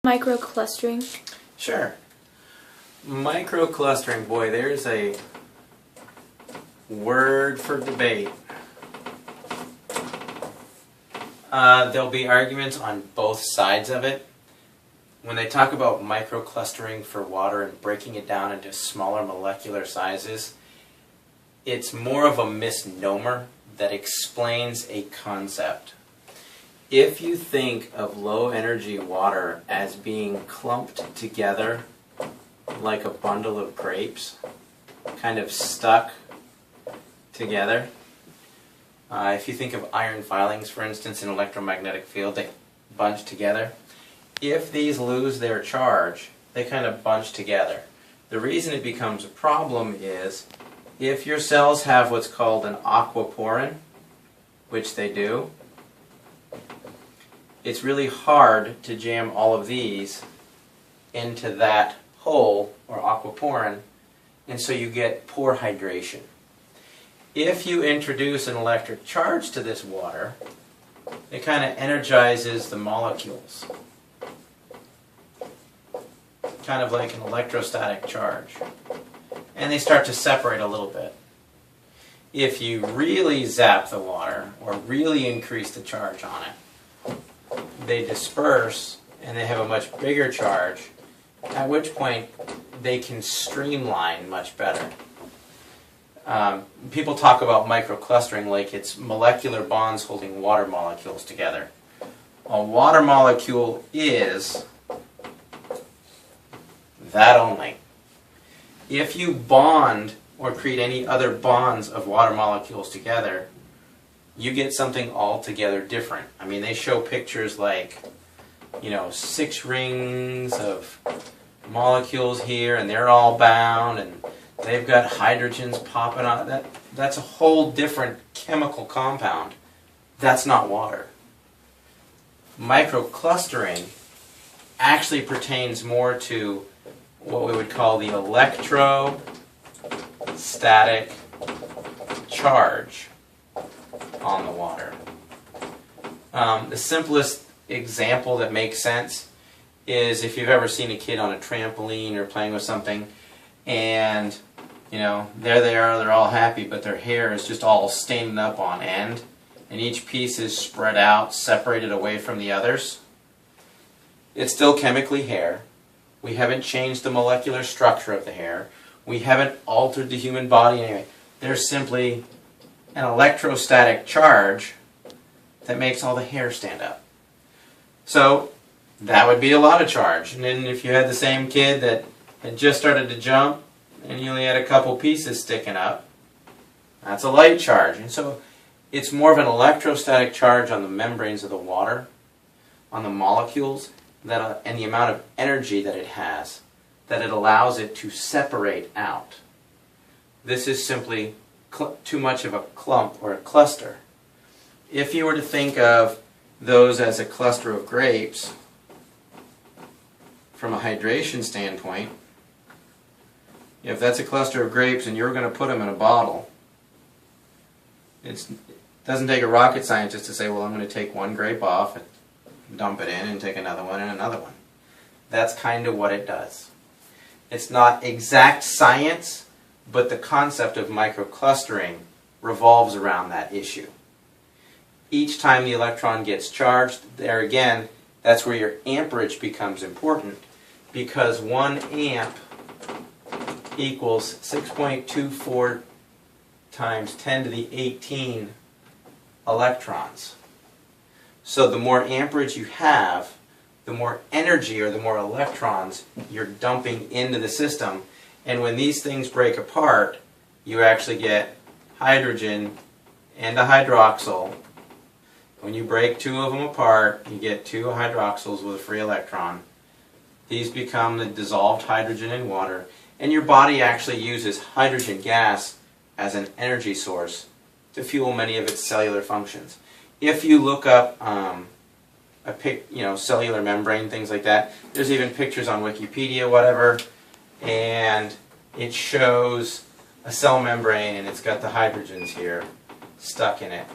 Microclustering? Sure. Microclustering, boy, there's a word for debate. There'll be arguments on both sides of it. When they talk about microclustering for water and breaking it down into smaller molecular sizes, it's more of a misnomer that explains a concept. If you think of low energy water as being clumped together like a bundle of grapes, kind of stuck together, if you think of iron filings, for instance, in an electromagnetic field, they bunch together. If these lose their charge, they kind of bunch together. The reason it becomes a problem is if your cells have what's called an aquaporin, which they do, it's really hard to jam all of these into that hole, or aquaporin, and so you get poor hydration. If you introduce an electric charge to this water, it kind of energizes the molecules, kind of like an electrostatic charge, and they start to separate a little bit. If you really zap the water, or really increase the charge on it, they disperse and they have a much bigger charge, at which point they can streamline much better. People talk about microclustering like it's molecular bonds holding water molecules together. A water molecule is that only. If you bond or create any other bonds of water molecules together, you get something altogether different. I mean, they show pictures like, 6 rings of molecules here, and they're all bound, and they've got hydrogens popping on it. That's a whole different chemical compound. That's not water. Microclustering actually pertains more to what we would call the electrostatic charge on the water. The simplest example that makes sense is if you've ever seen a kid on a trampoline or playing with something, and there they are, they're all happy, but their hair is just all standing up on end, and each piece is spread out, separated away from the others. It's still chemically hair. We haven't changed the molecular structure of the hair. We haven't altered the human body anyway. There's simply an electrostatic charge that makes all the hair stand up. So that would be a lot of charge. And then if you had the same kid that had just started to jump and you only had a couple pieces sticking up, that's a light charge. And so it's more of an electrostatic charge on the membranes of the water, on the molecules, and the amount of energy that it has, that it allows it to separate out. This is simply too much of a clump or a cluster. If you were to think of those as a cluster of grapes, from a hydration standpoint, if that's a cluster of grapes and you're going to put them in a bottle, it doesn't take a rocket scientist to say, well, I'm going to take one grape off and dump it in and take another one and another one. That's kind of what it does. It's not exact science, but the concept of microclustering revolves around that issue. Each time the electron gets charged, there again, that's where your amperage becomes important, because 1 amp equals 6.24 times 10 to the 18 electrons. So the more amperage you have, the more energy or the more electrons you're dumping into the system. And when these things break apart, you actually get hydrogen and a hydroxyl. When you break 2 of them apart, you get 2 hydroxyls with a free electron. These become the dissolved hydrogen in water, and your body actually uses hydrogen gas as an energy source to fuel many of its cellular functions. If you look up cellular membrane, things like that, there's even pictures on Wikipedia, whatever, and it shows a cell membrane, and it's got the hydrogens here stuck in it,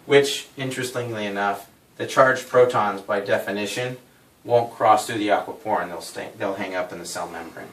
which, interestingly enough, the charged protons, by definition, won't cross through the aquaporin. They'll hang up in the cell membrane.